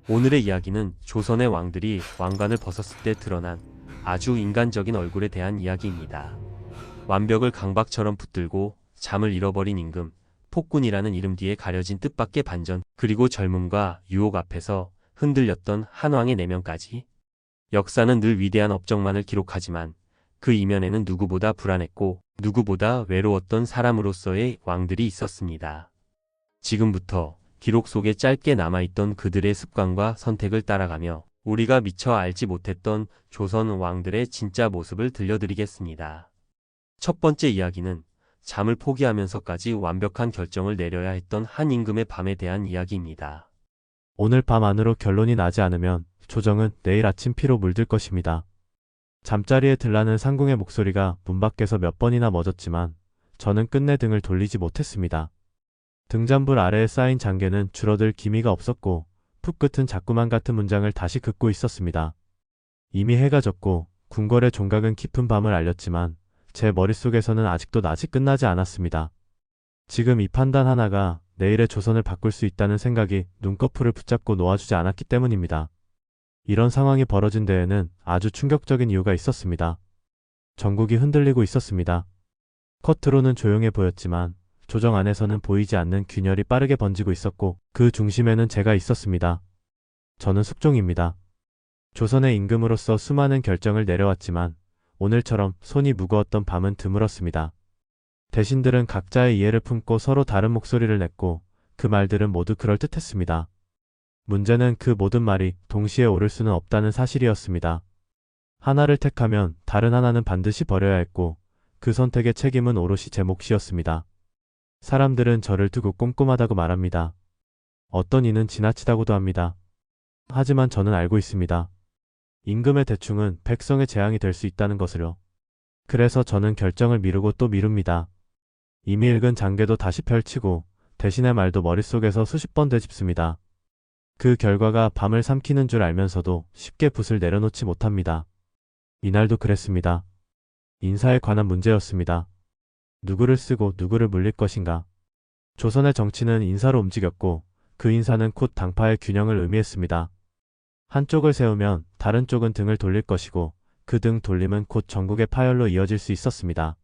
오늘의 이야기는 조선의 왕들이 왕관을 벗었을 때 드러난 아주 인간적인 얼굴에 대한 이야기입니다. 완벽을 강박처럼 붙들고 잠을 잃어버린 임금, 폭군이라는 이름 뒤에 가려진 뜻밖의 반전, 그리고 젊음과 유혹 앞에서 흔들렸던 한왕의 내면까지. 역사는 늘 위대한 업적만을 기록하지만 그 이면에는 누구보다 불안했고 누구보다 외로웠던 사람으로서의 왕들이 있었습니다. 지금부터 기록 속에 짧게 남아있던 그들의 습관과 선택을 따라가며 우리가 미처 알지 못했던 조선 왕들의 진짜 모습을 들려드리겠습니다. 첫 번째 이야기는 잠을 포기하면서까지 완벽한 결정을 내려야 했던 한 임금의 밤에 대한 이야기입니다. 오늘 밤 안으로 결론이 나지 않으면 조정은 내일 아침 피로 물들 것입니다. 잠자리에 들라는 상궁의 목소리가 문 밖에서 몇 번이나 멎었지만 저는 끝내 등을 돌리지 못했습니다. 등잔불 아래에 쌓인 장계는 줄어들 기미가 없었고 푹 끝은 자꾸만 같은 문장을 다시 긋고 있었습니다. 이미 해가 졌고 궁궐의 종각은 깊은 밤을 알렸지만 제 머릿속에서는 아직도 낮이 끝나지 않았습니다. 지금 이 판단 하나가 내일의 조선을 바꿀 수 있다는 생각이 눈꺼풀을 붙잡고 놓아주지 않았기 때문입니다. 이런 상황이 벌어진 데에는 아주 충격적인 이유가 있었습니다. 전국이 흔들리고 있었습니다. 겉으로는 조용해 보였지만 조정 안에서는 보이지 않는 균열이 빠르게 번지고 있었고 그 중심에는 제가 있었습니다. 저는 숙종입니다. 조선의 임금으로서 수많은 결정을 내려왔지만 오늘처럼 손이 무거웠던 밤은 드물었습니다. 대신들은 각자의 이해를 품고 서로 다른 목소리를 냈고 그 말들은 모두 그럴듯했습니다. 문제는 그 모든 말이 동시에 옳을 수는 없다는 사실이었습니다. 하나를 택하면 다른 하나는 반드시 버려야 했고 그 선택의 책임은 오롯이 제 몫이었습니다. 사람들은 저를 두고 꼼꼼하다고 말합니다. 어떤 이는 지나치다고도 합니다. 하지만 저는 알고 있습니다. 임금의 대충은 백성의 재앙이 될 수 있다는 것을요. 그래서 저는 결정을 미루고 또 미룹니다. 이미 읽은 장계도 다시 펼치고 대신의 말도 머릿속에서 수십 번 되짚습니다. 그 결과가 밤을 삼키는 줄 알면서도 쉽게 붓을 내려놓지 못합니다. 이날도 그랬습니다. 인사에 관한 문제였습니다. 누구를 쓰고 누구를 물릴 것인가. 조선의 정치는 인사로 움직였고 그 인사는 곧 당파의 균형을 의미했습니다. 한쪽을 세우면 다른 쪽은 등을 돌릴 것이고 그 등 돌림은 곧 전국의 파열로 이어질 수 있었습니다.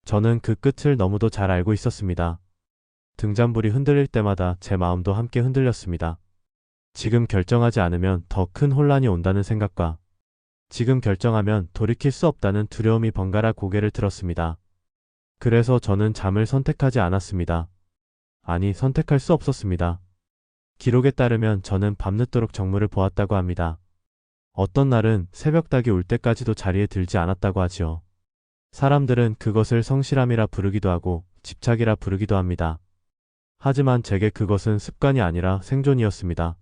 저는 그 끝을 너무도 잘 알고 있었습니다. 등잔불이 흔들릴 때마다 제 마음도 함께 흔들렸습니다. 지금 결정하지 않으면 더 큰 혼란이 온다는 생각과 지금 결정하면 돌이킬 수 없다는 두려움이 번갈아 고개를 들었습니다. 그래서 저는 잠을 선택하지 않았습니다. 아니, 선택할 수 없었습니다. 기록에 따르면 저는 밤늦도록 정무를 보았다고 합니다. 어떤 날은 새벽닭이 울 때까지도 자리에 들지 않았다고 하지요. 사람들은 그것을 성실함이라 부르기도 하고 집착이라 부르기도 합니다. 하지만 제게 그것은 습관이 아니라 생존이었습니다.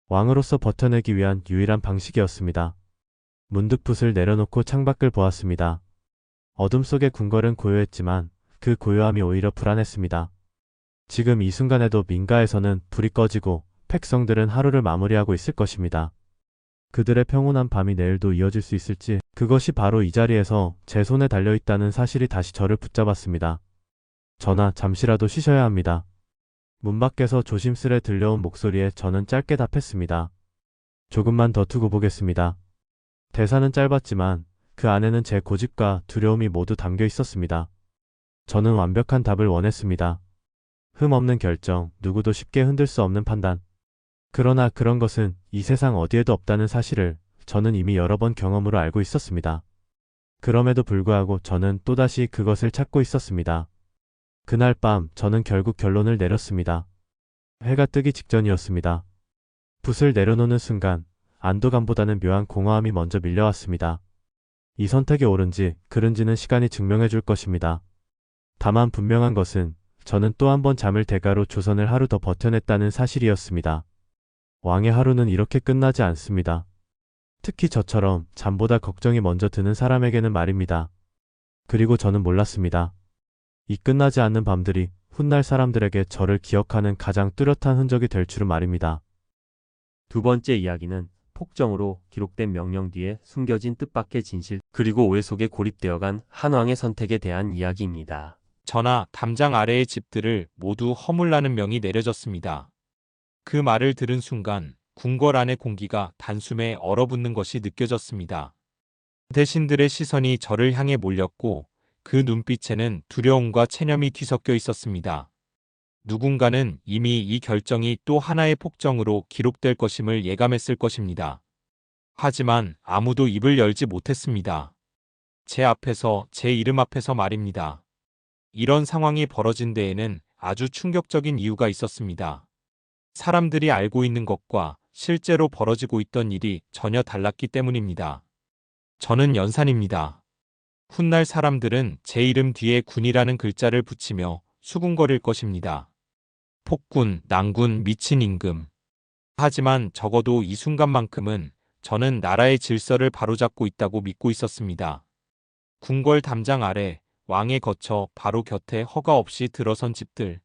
왕으로서 버텨내기 위한 유일한 방식이었습니다. 문득 붓을 내려놓고 창밖을 보았습니다. 어둠 속의 궁궐은 고요했지만 그 고요함이 오히려 불안했습니다. 지금 이 순간에도 민가에서는 불이 꺼지고 백성들은 하루를 마무리하고 있을 것입니다. 그들의 평온한 밤이 내일도 이어질 수 있을지, 그것이 바로 이 자리에서 제 손에 달려있다는 사실이 다시 저를 붙잡았습니다. 전하, 잠시라도 쉬셔야 합니다. 문 밖에서 조심스레 들려온 목소리에 저는 짧게 답했습니다. 조금만 더 두고 보겠습니다. 대사는 짧았지만 그 안에는 제 고집과 두려움이 모두 담겨 있었습니다. 저는 완벽한 답을 원했습니다. 흠 없는 결정, 누구도 쉽게 흔들 수 없는 판단. 그러나 그런 것은 이 세상 어디에도 없다는 사실을 저는 이미 여러 번 경험으로 알고 있었습니다. 그럼에도 불구하고 저는 또다시 그것을 찾고 있었습니다. 그날 밤 저는 결국 결론을 내렸습니다. 해가 뜨기 직전이었습니다. 붓을 내려놓는 순간 안도감보다는 묘한 공허함이 먼저 밀려왔습니다. 이 선택이 옳은지 그른지는 시간이 증명해 줄 것입니다. 다만 분명한 것은 저는 또 한 번 잠을 대가로 조선을 하루 더 버텨냈다는 사실이었습니다. 왕의 하루는 이렇게 끝나지 않습니다. 특히 저처럼 잠보다 걱정이 먼저 드는 사람에게는 말입니다. 그리고 저는 몰랐습니다. 이 끝나지 않는 밤들이 훗날 사람들에게 저를 기억하는 가장 뚜렷한 흔적이 될 줄은 말입니다. 두 번째 이야기는 폭정으로 기록된 명령 뒤에 숨겨진 뜻밖의 진실, 그리고 오해 속에 고립되어간 한왕의 선택에 대한 이야기입니다. 전하, 담장 아래의 집들을 모두 허물라는 명이 내려졌습니다. 그 말을 들은 순간 궁궐 안의 공기가 단숨에 얼어붙는 것이 느껴졌습니다. 대신들의 시선이 저를 향해 몰렸고 그 눈빛에는 두려움과 체념이 뒤섞여 있었습니다. 누군가는 이미 이 결정이 또 하나의 폭정으로 기록될 것임을 예감했을 것입니다. 하지만 아무도 입을 열지 못했습니다. 제 앞에서, 제 이름 앞에서 말입니다. 이런 상황이 벌어진 데에는 아주 충격적인 이유가 있었습니다. 사람들이 알고 있는 것과 실제로 벌어지고 있던 일이 전혀 달랐기 때문입니다. 저는 연산입니다. 훗날 사람들은 제 이름 뒤에 군이라는 글자를 붙이며 수군거릴 것입니다. 폭군, 난군, 미친 임금. 하지만 적어도 이 순간만큼은 저는 나라의 질서를 바로잡고 있다고 믿고 있었습니다. 궁궐 담장 아래 왕에 거쳐 바로 곁에 허가 없이 들어선 집들.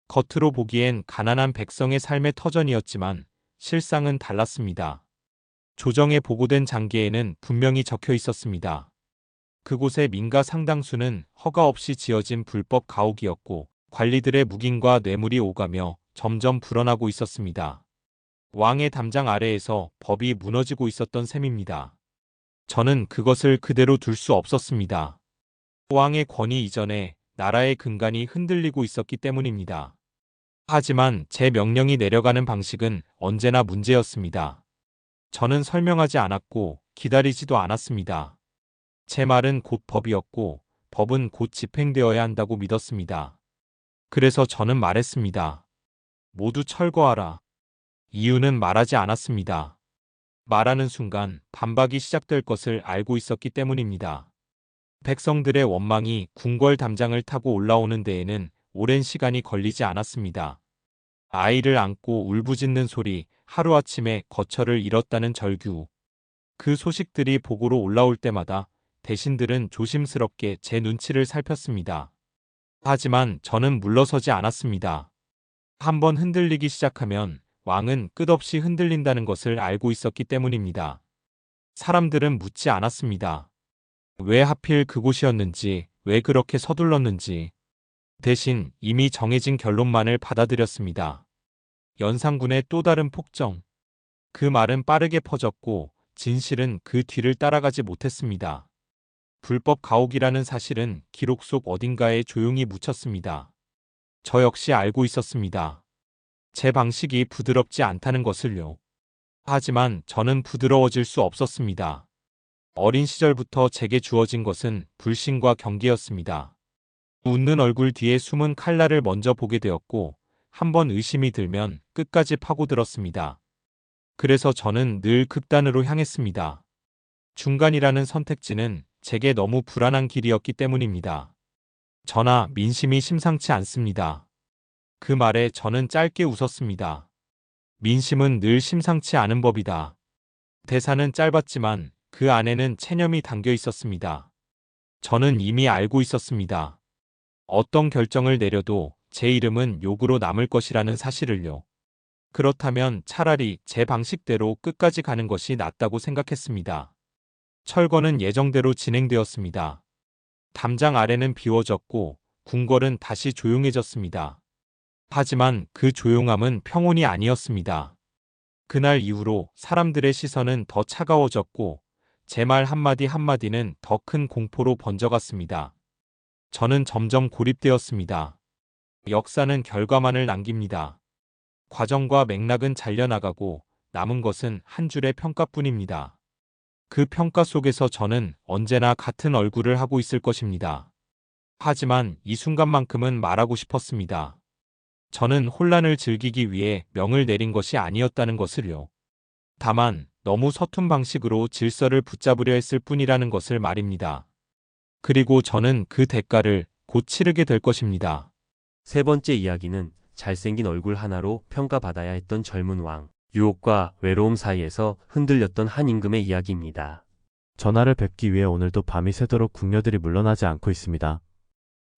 겉으로 보기엔 가난한 백성의 삶의 터전이었지만 실상은 달랐습니다. 조정에 보고된 장계에는 분명히 적혀 있었습니다. 그곳의 민가 상당수는 허가 없이 지어진 불법 가옥이었고 관리들의 묵인과 뇌물이 오가며 점점 불어나고 있었습니다. 왕의 담장 아래에서 법이 무너지고 있었던 셈입니다. 저는 그것을 그대로 둘 수 없었습니다. 왕의 권위 이전에 나라의 근간이 흔들리고 있었기 때문입니다. 하지만 제 명령이 내려가는 방식은 언제나 문제였습니다. 저는 설명하지 않았고 기다리지도 않았습니다. 제 말은 곧 법이었고 법은 곧 집행되어야 한다고 믿었습니다. 그래서 저는 말했습니다. 모두 철거하라. 이유는 말하지 않았습니다. 말하는 순간 반박이 시작될 것을 알고 있었기 때문입니다. 백성들의 원망이 궁궐 담장을 타고 올라오는 데에는 오랜 시간이 걸리지 않았습니다. 아이를 안고 울부짖는 소리, 하루아침에 거처를 잃었다는 절규. 그 소식들이 보고로 올라올 때마다 대신들은 조심스럽게 제 눈치를 살폈습니다. 하지만 저는 물러서지 않았습니다. 한번 흔들리기 시작하면 왕은 끝없이 흔들린다는 것을 알고 있었기 때문입니다. 사람들은 묻지 않았습니다. 왜 하필 그곳이었는지, 왜 그렇게 서둘렀는지. 대신 이미 정해진 결론만을 받아들였습니다. 연산군의 또 다른 폭정. 그 말은 빠르게 퍼졌고 진실은 그 뒤를 따라가지 못했습니다. 불법 가옥이라는 사실은 기록 속 어딘가에 조용히 묻혔습니다. 저 역시 알고 있었습니다. 제 방식이 부드럽지 않다는 것을요. 하지만 저는 부드러워질 수 없었습니다. 어린 시절부터 제게 주어진 것은 불신과 경계였습니다. 웃는 얼굴 뒤에 숨은 칼날을 먼저 보게 되었고 한번 의심이 들면 끝까지 파고들었습니다. 그래서 저는 늘 극단으로 향했습니다. 중간이라는 선택지는 제게 너무 불안한 길이었기 때문입니다. 저나 민심이 심상치 않습니다. 그 말에 저는 짧게 웃었습니다. 민심은 늘 심상치 않은 법이다. 대사는 짧았지만 그 안에는 체념이 담겨 있었습니다. 저는 이미 알고 있었습니다. 어떤 결정을 내려도 제 이름은 욕으로 남을 것이라는 사실을요. 그렇다면 차라리 제 방식대로 끝까지 가는 것이 낫다고 생각했습니다. 철거는 예정대로 진행되었습니다. 담장 아래는 비워졌고 궁궐은 다시 조용해졌습니다. 하지만 그 조용함은 평온이 아니었습니다. 그날 이후로 사람들의 시선은 더 차가워졌고 제 말 한마디 한마디는 더 큰 공포로 번져갔습니다. 저는 점점 고립되었습니다. 역사는 결과만을 남깁니다. 과정과 맥락은 잘려나가고 남은 것은 한 줄의 평가뿐입니다. 그 평가 속에서 저는 언제나 같은 얼굴을 하고 있을 것입니다. 하지만 이 순간만큼은 말하고 싶었습니다. 저는 혼란을 즐기기 위해 명을 내린 것이 아니었다는 것을요. 다만 너무 서툰 방식으로 질서를 붙잡으려 했을 뿐이라는 것을 말입니다. 그리고 저는 그 대가를 곧 치르게 될 것입니다. 세 번째 이야기는 잘생긴 얼굴 하나로 평가받아야 했던 젊은 왕, 유혹과 외로움 사이에서 흔들렸던 한 임금의 이야기입니다. 전하를 뵙기 위해 오늘도 밤이 새도록 궁녀들이 물러나지 않고 있습니다.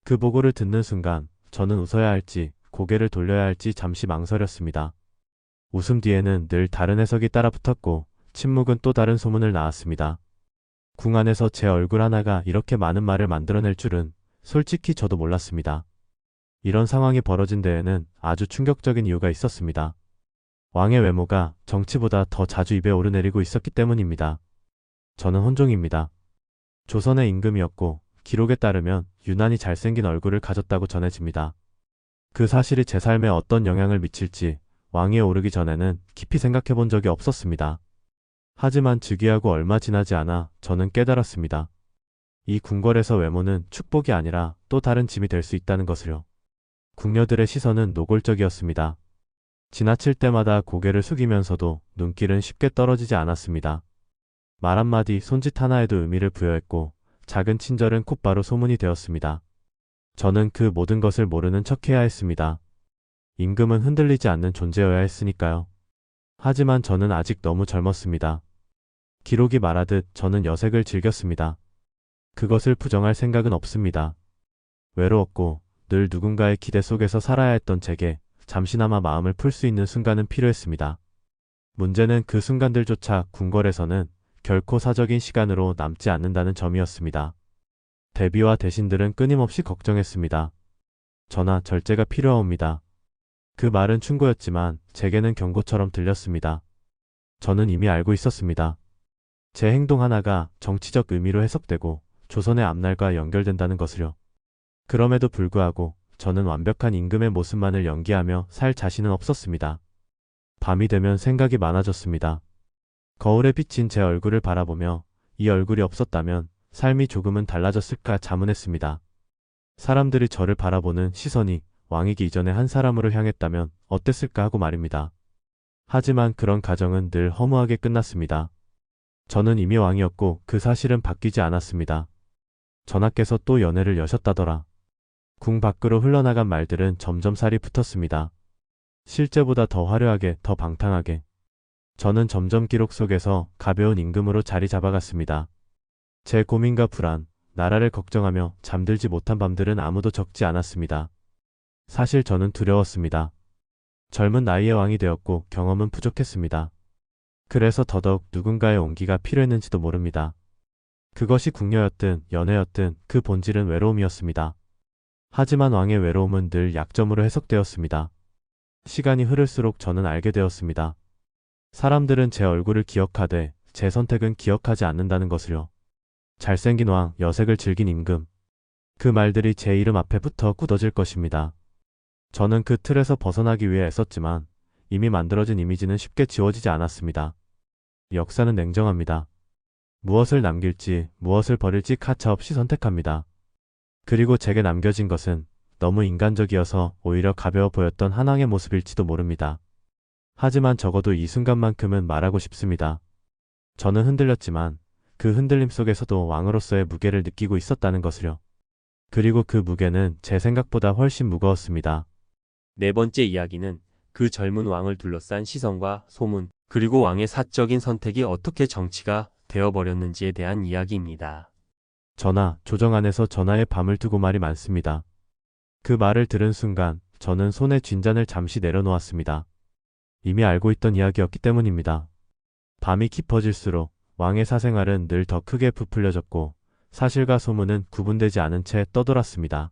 그 보고를 듣는 순간 저는 웃어야 할지 고개를 돌려야 할지 잠시 망설였습니다. 웃음 뒤에는 늘 다른 해석이 따라붙었고 침묵은 또 다른 소문을 낳았습니다. 궁 안에서 제 얼굴 하나가 이렇게 많은 말을 만들어낼 줄은 솔직히 저도 몰랐습니다. 이런 상황이 벌어진 데에는 아주 충격적인 이유가 있었습니다. 왕의 외모가 정치보다 더 자주 입에 오르내리고 있었기 때문입니다. 저는 혼종입니다. 조선의 임금이었고 기록에 따르면 유난히 잘생긴 얼굴을 가졌다고 전해집니다. 그 사실이 제 삶에 어떤 영향을 미칠지 왕위에 오르기 전에는 깊이 생각해 본 적이 없었습니다. 하지만 즉위하고 얼마 지나지 않아 저는 깨달았습니다. 이 궁궐에서 외모는 축복이 아니라 또 다른 짐이 될 수 있다는 것을요. 궁녀들의 시선은 노골적이었습니다. 지나칠 때마다 고개를 숙이면서도 눈길은 쉽게 떨어지지 않았습니다. 말 한마디, 손짓 하나에도 의미를 부여했고 작은 친절은 곧바로 소문이 되었습니다. 저는 그 모든 것을 모르는 척해야 했습니다. 임금은 흔들리지 않는 존재여야 했으니까요. 하지만 저는 아직 너무 젊었습니다. 기록이 말하듯 저는 여색을 즐겼습니다. 그것을 부정할 생각은 없습니다. 외로웠고 늘 누군가의 기대 속에서 살아야 했던 제게 잠시나마 마음을 풀 수 있는 순간은 필요했습니다. 문제는 그 순간들조차 궁궐에서는 결코 사적인 시간으로 남지 않는다는 점이었습니다. 대비와 대신들은 끊임없이 걱정했습니다. 전하, 절제가 필요하옵니다. 그 말은 충고였지만 제게는 경고처럼 들렸습니다. 저는 이미 알고 있었습니다. 제 행동 하나가 정치적 의미로 해석되고 조선의 앞날과 연결된다는 것을요. 그럼에도 불구하고 저는 완벽한 임금의 모습만을 연기하며 살 자신은 없었습니다. 밤이 되면 생각이 많아졌습니다. 거울에 비친 제 얼굴을 바라보며 이 얼굴이 없었다면 삶이 조금은 달라졌을까 자문했습니다. 사람들이 저를 바라보는 시선이 왕이기 이전에 한 사람으로 향했다면 어땠을까 하고 말입니다. 하지만 그런 가정은 늘 허무하게 끝났습니다. 저는 이미 왕이었고 그 사실은 바뀌지 않았습니다. 전하께서 또 연회를 여셨다더라. 궁 밖으로 흘러나간 말들은 점점 살이 붙었습니다. 실제보다 더 화려하게, 더 방탕하게. 저는 점점 기록 속에서 가벼운 임금으로 자리 잡아갔습니다. 제 고민과 불안, 나라를 걱정하며 잠들지 못한 밤들은 아무도 적지 않았습니다. 사실 저는 두려웠습니다. 젊은 나이에 왕이 되었고 경험은 부족했습니다. 그래서 더더욱 누군가의 온기가 필요했는지도 모릅니다. 그것이 궁녀였든 연애였든 그 본질은 외로움이었습니다. 하지만 왕의 외로움은 늘 약점으로 해석되었습니다. 시간이 흐를수록 저는 알게 되었습니다. 사람들은 제 얼굴을 기억하되 제 선택은 기억하지 않는다는 것을요. 잘생긴 왕, 여색을 즐긴 임금. 그 말들이 제 이름 앞에 붙어 굳어질 것입니다. 저는 그 틀에서 벗어나기 위해 애썼지만 이미 만들어진 이미지는 쉽게 지워지지 않았습니다. 역사는 냉정합니다. 무엇을 남길지, 무엇을 버릴지 가차없이 선택합니다. 그리고 제게 남겨진 것은 너무 인간적이어서 오히려 가벼워 보였던 한 왕의 모습일지도 모릅니다. 하지만 적어도 이 순간만큼은 말하고 싶습니다. 저는 흔들렸지만 그 흔들림 속에서도 왕으로서의 무게를 느끼고 있었다는 것을요. 그리고 그 무게는 제 생각보다 훨씬 무거웠습니다. 네 번째 이야기는 그 젊은 왕을 둘러싼 시선과 소문, 그리고 왕의 사적인 선택이 어떻게 정치가 되어버렸는지에 대한 이야기입니다. 전하, 조정 안에서 전하의 밤을 두고 말이 많습니다. 그 말을 들은 순간 저는 손에 쥔잔을 잠시 내려놓았습니다. 이미 알고 있던 이야기였기 때문입니다. 밤이 깊어질수록 왕의 사생활은 늘 더 크게 부풀려졌고 사실과 소문은 구분되지 않은 채 떠돌았습니다.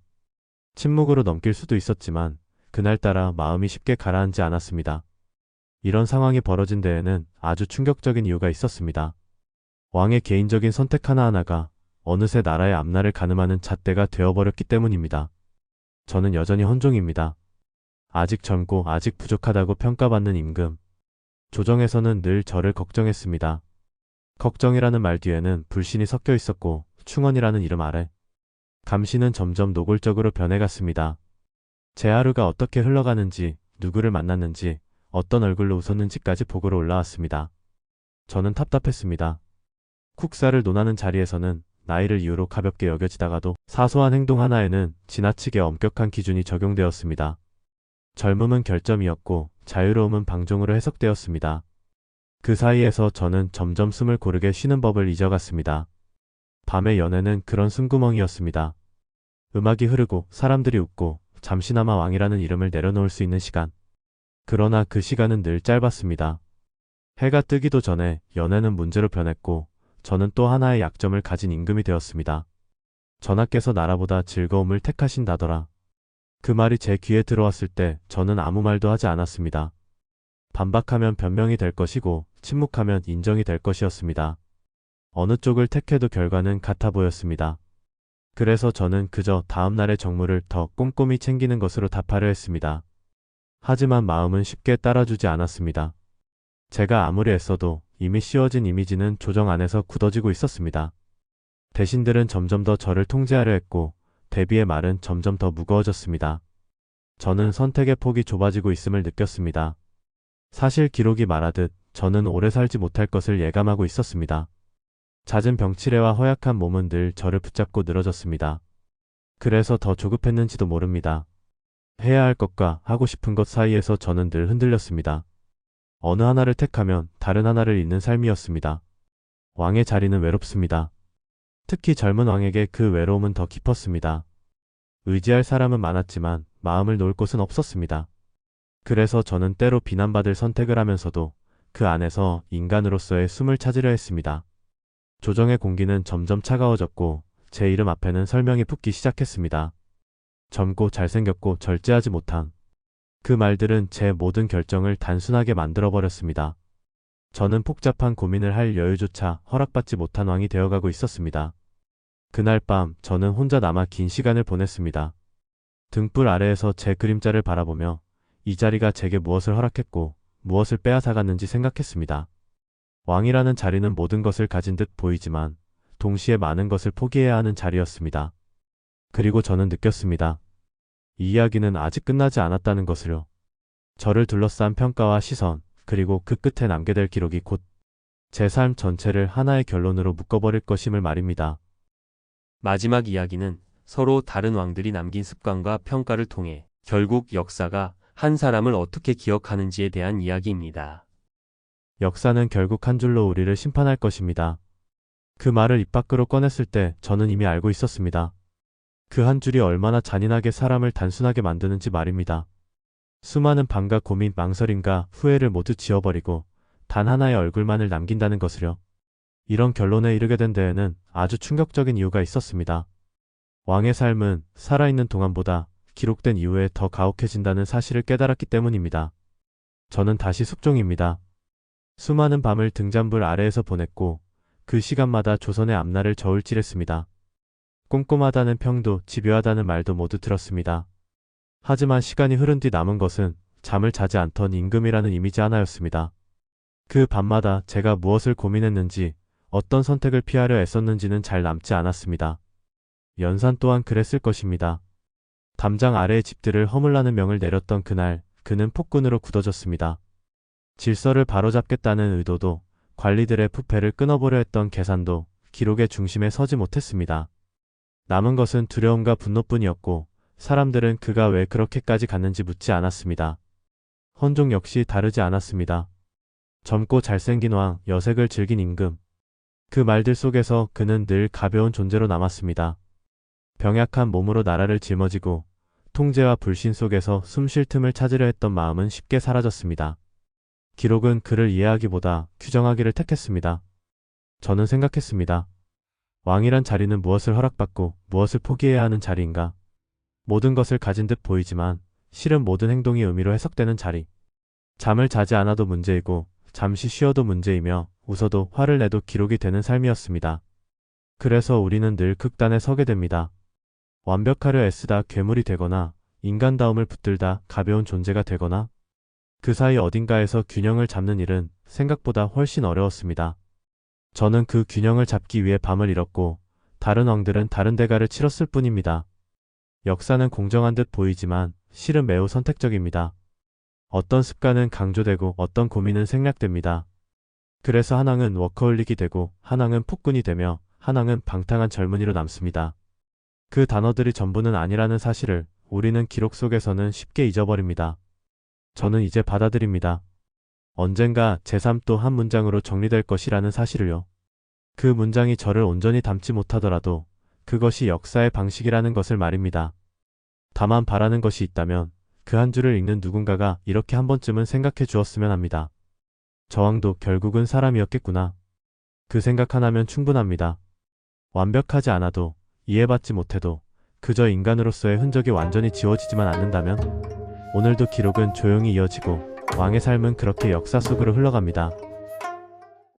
침묵으로 넘길 수도 있었지만 그날따라 마음이 쉽게 가라앉지 않았습니다. 이런 상황이 벌어진 데에는 아주 충격적인 이유가 있었습니다. 왕의 개인적인 선택 하나하나가 어느새 나라의 앞날을 가늠하는 잣대가 되어버렸기 때문입니다. 저는 여전히 헌종입니다. 아직 젊고 아직 부족하다고 평가받는 임금. 조정에서는 늘 저를 걱정했습니다. 걱정이라는 말 뒤에는 불신이 섞여 있었고 충언이라는 이름 아래 감시는 점점 노골적으로 변해갔습니다. 제 하루가 어떻게 흘러가는지, 누구를 만났는지, 어떤 얼굴로 웃었는지까지 보고로 올라왔습니다. 저는 답답했습니다. 국사를 논하는 자리에서는 나이를 이유로 가볍게 여겨지다가도 사소한 행동 하나에는 지나치게 엄격한 기준이 적용되었습니다. 젊음은 결점이었고 자유로움은 방종으로 해석되었습니다. 그 사이에서 저는 점점 숨을 고르게 쉬는 법을 잊어갔습니다. 밤의 연애는 그런 숨구멍이었습니다. 음악이 흐르고 사람들이 웃고 잠시나마 왕이라는 이름을 내려놓을 수 있는 시간. 그러나 그 시간은 늘 짧았습니다. 해가 뜨기도 전에 연애는 문제로 변했고 저는 또 하나의 약점을 가진 임금이 되었습니다. 전하께서 나라보다 즐거움을 택하신다더라. 그 말이 제 귀에 들어왔을 때 저는 아무 말도 하지 않았습니다. 반박하면 변명이 될 것이고 침묵하면 인정이 될 것이었습니다. 어느 쪽을 택해도 결과는 같아 보였습니다. 그래서 저는 그저 다음 날의 정무를 더 꼼꼼히 챙기는 것으로 답하려 했습니다. 하지만 마음은 쉽게 따라주지 않았습니다. 제가 아무리 애써도 이미 씌워진 이미지는 조정 안에서 굳어지고 있었습니다. 대신들은 점점 더 저를 통제하려 했고 대비의 말은 점점 더 무거워졌습니다. 저는 선택의 폭이 좁아지고 있음을 느꼈습니다. 사실 기록이 말하듯 저는 오래 살지 못할 것을 예감하고 있었습니다. 잦은 병치레와 허약한 몸은 늘 저를 붙잡고 늘어졌습니다. 그래서 더 조급했는지도 모릅니다. 해야 할 것과 하고 싶은 것 사이에서 저는 늘 흔들렸습니다. 어느 하나를 택하면 다른 하나를 잃는 삶이었습니다. 왕의 자리는 외롭습니다. 특히 젊은 왕에게 그 외로움은 더 깊었습니다. 의지할 사람은 많았지만 마음을 놓을 곳은 없었습니다. 그래서 저는 때로 비난받을 선택을 하면서도 그 안에서 인간으로서의 숨을 찾으려 했습니다. 조정의 공기는 점점 차가워졌고 제 이름 앞에는 설명이 붙기 시작했습니다. 젊고 잘생겼고 절제하지 못한 그 말들은 제 모든 결정을 단순하게 만들어버렸습니다. 저는 복잡한 고민을 할 여유조차 허락받지 못한 왕이 되어가고 있었습니다. 그날 밤 저는 혼자 남아 긴 시간을 보냈습니다. 등불 아래에서 제 그림자를 바라보며 이 자리가 제게 무엇을 허락했고 무엇을 빼앗아갔는지 생각했습니다. 왕이라는 자리는 모든 것을 가진 듯 보이지만 동시에 많은 것을 포기해야 하는 자리였습니다. 그리고 저는 느꼈습니다. 이 이야기는 아직 끝나지 않았다는 것을요. 저를 둘러싼 평가와 시선, 그리고 그 끝에 남게 될 기록이 곧 제 삶 전체를 하나의 결론으로 묶어버릴 것임을 말입니다. 마지막 이야기는 서로 다른 왕들이 남긴 습관과 평가를 통해 결국 역사가 한 사람을 어떻게 기억하는지에 대한 이야기입니다. 역사는 결국 한 줄로 우리를 심판할 것입니다. 그 말을 입 밖으로 꺼냈을 때 저는 이미 알고 있었습니다. 그 한 줄이 얼마나 잔인하게 사람을 단순하게 만드는지 말입니다. 수많은 밤과 고민, 망설임과 후회를 모두 지워버리고 단 하나의 얼굴만을 남긴다는 것을요. 이런 결론에 이르게 된 데에는 아주 충격적인 이유가 있었습니다. 왕의 삶은 살아있는 동안보다 기록된 이후에 더 가혹해진다는 사실을 깨달았기 때문입니다. 저는 다시 숙종입니다. 수많은 밤을 등잔불 아래에서 보냈고 그 시간마다 조선의 앞날을 저울질했습니다. 꼼꼼하다는 평도 집요하다는 말도 모두 들었습니다. 하지만 시간이 흐른 뒤 남은 것은 잠을 자지 않던 임금이라는 이미지 하나였습니다. 그 밤마다 제가 무엇을 고민했는지 어떤 선택을 피하려 애썼는지는 잘 남지 않았습니다. 연산 또한 그랬을 것입니다. 담장 아래의 집들을 허물라는 명을 내렸던 그날 그는 폭군으로 굳어졌습니다. 질서를 바로잡겠다는 의도도 관리들의 부패를 끊어보려 했던 계산도 기록의 중심에 서지 못했습니다. 남은 것은 두려움과 분노뿐이었고 사람들은 그가 왜 그렇게까지 갔는지 묻지 않았습니다. 헌종 역시 다르지 않았습니다. 젊고 잘생긴 왕, 여색을 즐긴 임금. 그 말들 속에서 그는 늘 가벼운 존재로 남았습니다. 병약한 몸으로 나라를 짊어지고 통제와 불신 속에서 숨 쉴 틈을 찾으려 했던 마음은 쉽게 사라졌습니다. 기록은 그를 이해하기보다 규정하기를 택했습니다. 저는 생각했습니다. 왕이란 자리는 무엇을 허락받고 무엇을 포기해야 하는 자리인가? 모든 것을 가진 듯 보이지만 실은 모든 행동이 의미로 해석되는 자리. 잠을 자지 않아도 문제이고 잠시 쉬어도 문제이며 웃어도 화를 내도 기록이 되는 삶이었습니다. 그래서 우리는 늘 극단에 서게 됩니다. 완벽하려 애쓰다 괴물이 되거나 인간다움을 붙들다 가벼운 존재가 되거나 그 사이 어딘가에서 균형을 잡는 일은 생각보다 훨씬 어려웠습니다. 저는 그 균형을 잡기 위해 밤을 잃었고 다른 왕들은 다른 대가를 치렀을 뿐입니다. 역사는 공정한 듯 보이지만 실은 매우 선택적입니다. 어떤 습관은 강조되고 어떤 고민은 생략됩니다. 그래서 한 왕은 워커홀릭이 되고 한 왕은 폭군이 되며 한 왕은 방탕한 젊은이로 남습니다. 그 단어들이 전부는 아니라는 사실을 우리는 기록 속에서는 쉽게 잊어버립니다. 저는 이제 받아들입니다. 언젠가 제 삶 또 한 문장으로 정리될 것이라는 사실을요. 그 문장이 저를 온전히 담지 못하더라도 그것이 역사의 방식이라는 것을 말입니다. 다만 바라는 것이 있다면 그 한 줄을 읽는 누군가가 이렇게 한 번쯤은 생각해 주었으면 합니다. 저 왕도 결국은 사람이었겠구나. 그 생각 하나면 충분합니다. 완벽하지 않아도 이해받지 못해도 그저 인간으로서의 흔적이 완전히 지워지지만 않는다면 오늘도 기록은 조용히 이어지고 왕의 삶은 그렇게 역사 속으로 흘러갑니다.